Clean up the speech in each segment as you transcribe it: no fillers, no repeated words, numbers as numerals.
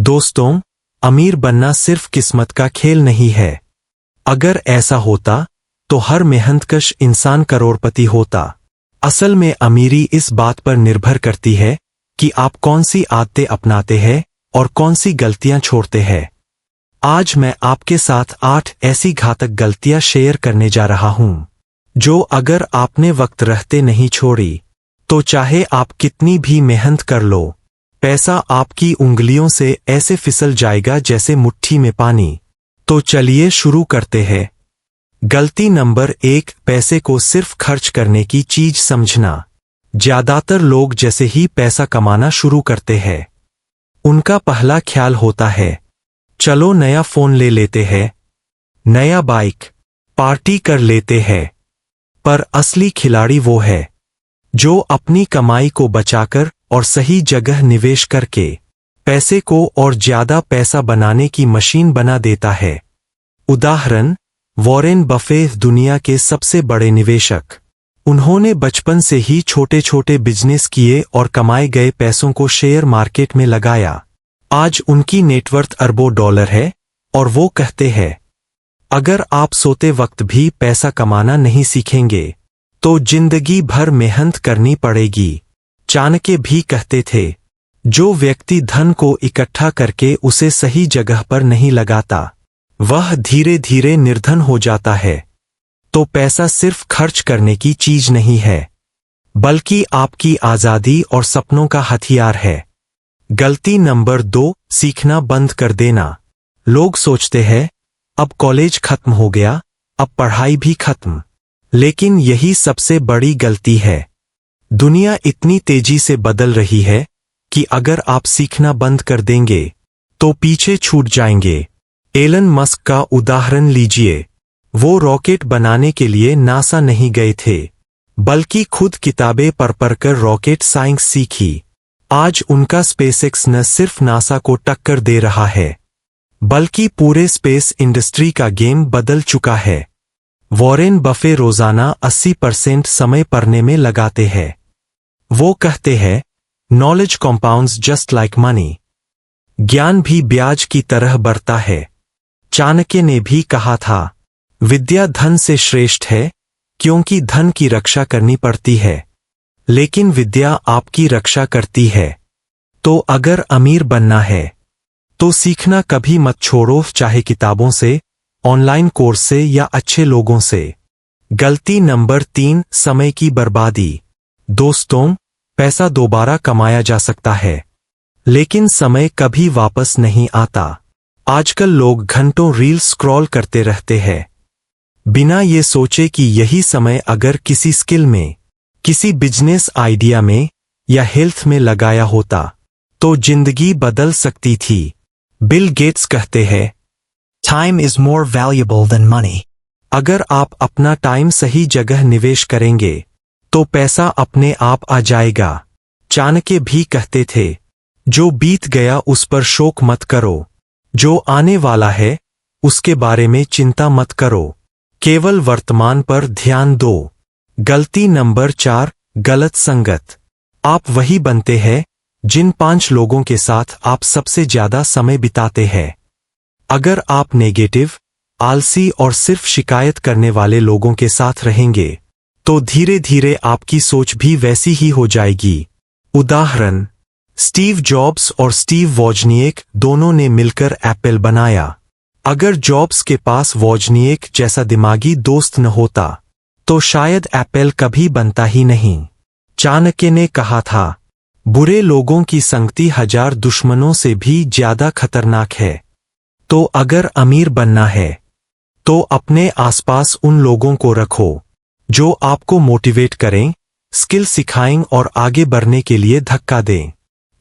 दोस्तों, अमीर बनना सिर्फ किस्मत का खेल नहीं है। अगर ऐसा होता तो हर मेहनतकश इंसान करोड़पति होता। असल में अमीरी इस बात पर निर्भर करती है कि आप कौन सी आदतें अपनाते हैं और कौन सी गलतियां छोड़ते हैं। आज मैं आपके साथ 8 ऐसी घातक गलतियां शेयर करने जा रहा हूं, जो अगर आपने वक्त रहते नहीं छोड़ी, तो चाहे आप कितनी भी मेहनत कर लो, पैसा आपकी उंगलियों से ऐसे फिसल जाएगा जैसे मुट्ठी में पानी। तो चलिए शुरू करते हैं। गलती नंबर 1, पैसे को सिर्फ खर्च करने की चीज समझना। ज्यादातर लोग जैसे ही पैसा कमाना शुरू करते हैं, उनका पहला ख्याल होता है, चलो नया फोन ले लेते हैं, नया बाइक, पार्टी कर लेते हैं। पर असली खिलाड़ी वो है जो अपनी कमाई को बचाकर और सही जगह निवेश करके पैसे को और ज्यादा पैसा बनाने की मशीन बना देता है। उदाहरण, वॉरेन बफेट, दुनिया के सबसे बड़े निवेशक। उन्होंने बचपन से ही छोटे छोटे बिजनेस किए और कमाए गए पैसों को शेयर मार्केट में लगाया। आज उनकी नेटवर्थ अरबों डॉलर है और वो कहते हैं, अगर आप सोते वक्त भी पैसा कमाना नहीं सीखेंगे तो जिंदगी भर मेहनत करनी पड़ेगी। चाणक्य भी कहते थे, जो व्यक्ति धन को इकट्ठा करके उसे सही जगह पर नहीं लगाता, वह धीरे धीरे निर्धन हो जाता है। तो पैसा सिर्फ खर्च करने की चीज नहीं है, बल्कि आपकी आजादी और सपनों का हथियार है। गलती नंबर 2, सीखना बंद कर देना। लोग सोचते हैं, अब कॉलेज खत्म हो गया, अब पढ़ाई भी खत्म। लेकिन यही सबसे बड़ी गलती है। दुनिया इतनी तेजी से बदल रही है कि अगर आप सीखना बंद कर देंगे तो पीछे छूट जाएंगे। एलन मस्क का उदाहरण लीजिए। वो रॉकेट बनाने के लिए नासा नहीं गए थे, बल्कि खुद किताबें पढ़कर रॉकेट साइंस सीखी। आज उनका स्पेसएक्स न सिर्फ नासा को टक्कर दे रहा है, बल्कि पूरे स्पेस इंडस्ट्री का गेम बदल चुका है। वॉरेन बफे रोजाना 80% समय पढ़ने में लगाते हैं। वो कहते हैं, knowledge compounds just like money. ज्ञान भी ब्याज की तरह बढ़ता है। चाणक्य ने भी कहा था, विद्या धन से श्रेष्ठ है, क्योंकि धन की रक्षा करनी पड़ती है, लेकिन विद्या आपकी रक्षा करती है। तो अगर अमीर बनना है तो सीखना कभी मत छोड़ो, चाहे किताबों से, ऑनलाइन कोर्स से या अच्छे लोगों से। गलती नंबर 3, समय की बर्बादी। दोस्तों, पैसा दोबारा कमाया जा सकता है, लेकिन समय कभी वापस नहीं आता। आजकल लोग घंटों रील्स स्क्रॉल करते रहते हैं, बिना ये सोचे कि यही समय अगर किसी स्किल में, किसी बिजनेस आइडिया में या हेल्थ में लगाया होता तो जिंदगी बदल सकती थी। बिल गेट्स कहते हैं, time is more valuable then money. अगर आप अपना टाइम सही जगह निवेश करेंगे तो पैसा अपने आप आ जाएगा। चाणक्य भी कहते थे, जो बीत गया उस पर शोक मत करो, जो आने वाला है उसके बारे में चिंता मत करो, केवल वर्तमान पर ध्यान दो। गलती नंबर 4, गलत संगत। आप वही बनते हैं जिन 5 लोगों के साथ आप सबसे ज्यादा समय बिताते हैं। अगर आप नेगेटिव, आलसी और सिर्फ शिकायत करने वाले लोगों के साथ रहेंगे तो धीरे धीरे आपकी सोच भी वैसी ही हो जाएगी। उदाहरण, स्टीव जॉब्स और स्टीव वॉजनिएक दोनों ने मिलकर एप्पल बनाया। अगर जॉब्स के पास वॉजनिएक जैसा दिमागी दोस्त न होता तो शायद एप्पल कभी बनता ही नहीं। चाणक्य ने कहा था, बुरे लोगों की संगति 1000 दुश्मनों से भी ज्यादा खतरनाक है। तो अगर अमीर बनना है तो अपने आसपास उन लोगों को रखो जो आपको मोटिवेट करें, स्किल सिखाएं और आगे बढ़ने के लिए धक्का दें।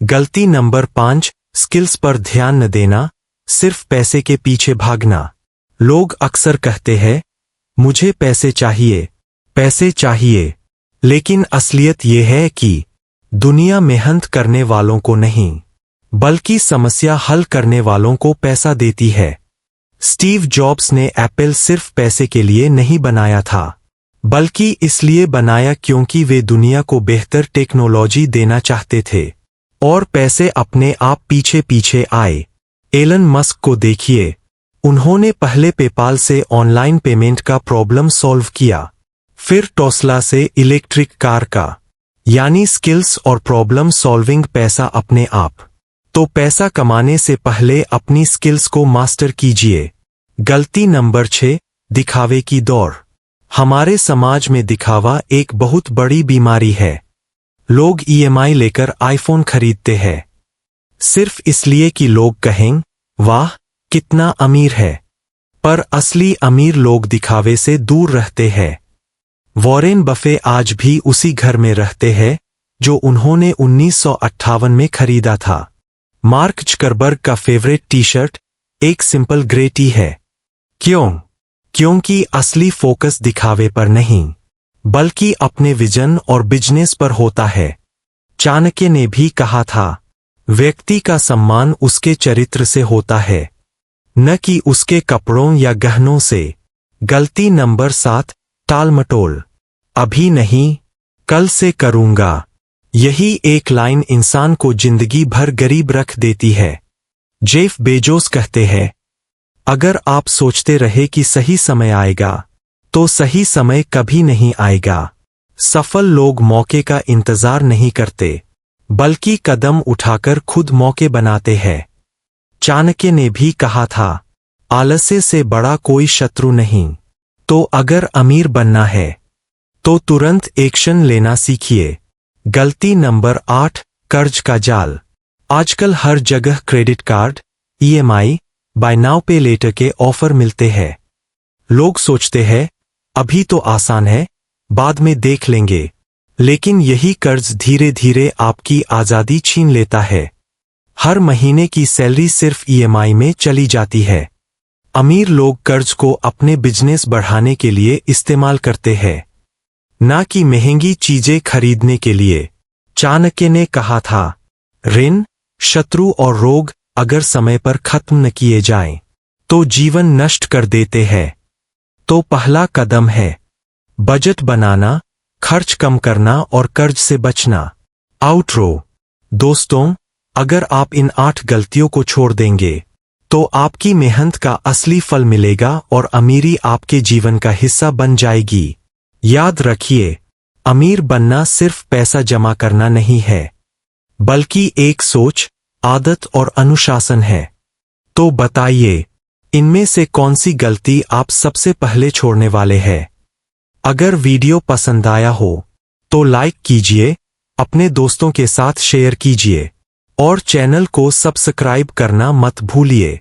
गलती नंबर 5, स्किल्स पर ध्यान न देना, सिर्फ पैसे के पीछे भागना। लोग अक्सर कहते हैं, मुझे पैसे चाहिए, लेकिन असलियत यह है कि दुनिया मेहनत करने वालों को नहीं, बल्कि समस्या हल करने वालों को पैसा देती है। स्टीव जॉब्स ने एप्पल सिर्फ पैसे के लिए नहीं बनाया था, बल्कि इसलिए बनाया क्योंकि वे दुनिया को बेहतर टेक्नोलॉजी देना चाहते थे, और पैसे अपने आप पीछे पीछे आए। एलन मस्क को देखिए, उन्होंने पहले पेपाल से ऑनलाइन पेमेंट का प्रॉब्लम सॉल्व किया, फिर टेस्ला से इलेक्ट्रिक कार का, यानी स्किल्स और प्रॉब्लम सॉल्विंग पैसा अपने आप। तो पैसा कमाने से पहले अपनी स्किल्स को मास्टर कीजिए। गलती नंबर 6, दिखावे की दौड़। हमारे समाज में दिखावा एक बहुत बड़ी बीमारी है। लोग ईएमआई लेकर आईफोन खरीदते हैं, सिर्फ इसलिए कि लोग कहें, वाह कितना अमीर है। पर असली अमीर लोग दिखावे से दूर रहते हैं। वॉरेन बफे आज भी उसी घर में रहते हैं जो उन्होंने 1958 में खरीदा था। मार्क जुकरबर्ग का फेवरेट टी शर्ट एक सिंपल ग्रे टी है। क्यों? क्योंकि असली फोकस दिखावे पर नहीं, बल्कि अपने विजन और बिजनेस पर होता है। चाणक्य ने भी कहा था, व्यक्ति का सम्मान उसके चरित्र से होता है, न कि उसके कपड़ों या गहनों से। गलती नंबर 7, टालमटोल। अभी नहीं, कल से करूंगा। यही एक लाइन इंसान को जिंदगी भर गरीब रख देती है। जेफ बेजोस कहते हैं, अगर आप सोचते रहे कि सही समय आएगा, तो सही समय कभी नहीं आएगा। सफल लोग मौके का इंतजार नहीं करते, बल्कि कदम उठाकर खुद मौके बनाते हैं। चाणक्य ने भी कहा था, आलस्य से बड़ा कोई शत्रु नहीं। तो अगर अमीर बनना है, तो तुरंत एक्शन लेना सीखिए। गलती नंबर 8, कर्ज का जाल। आजकल हर जगह credit card, EMI, buy now pay later के ऑफर मिलते हैं। लोग सोचते हैं, अभी तो आसान है, बाद में देख लेंगे। लेकिन यही कर्ज धीरे धीरे आपकी आजादी छीन लेता है। हर महीने की सैलरी सिर्फ ईएमआई में चली जाती है। अमीर लोग कर्ज को अपने बिजनेस बढ़ाने के लिए इस्तेमाल करते हैं, ना कि महंगी चीजें खरीदने के लिए। चाणक्य ने कहा था, ऋण, शत्रु और रोग अगर समय पर खत्म न किए जाएं, तो जीवन नष्ट कर देते हैं। तो पहला कदम है बजट बनाना, खर्च कम करना और कर्ज से बचना। आउटरो। दोस्तों, अगर आप इन 8 गलतियों को छोड़ देंगे, तो आपकी मेहनत का असली फल मिलेगा और अमीरी आपके जीवन का हिस्सा बन जाएगी। याद रखिए, अमीर बनना सिर्फ पैसा जमा करना नहीं है, बल्कि एक सोच, आदत और अनुशासन है। तो बताइए, इनमें से कौन सी गलती आप सबसे पहले छोड़ने वाले हैं? अगर वीडियो पसंद आया हो, तो लाइक कीजिए, अपने दोस्तों के साथ शेयर कीजिए और चैनल को सब्सक्राइब करना मत भूलिए।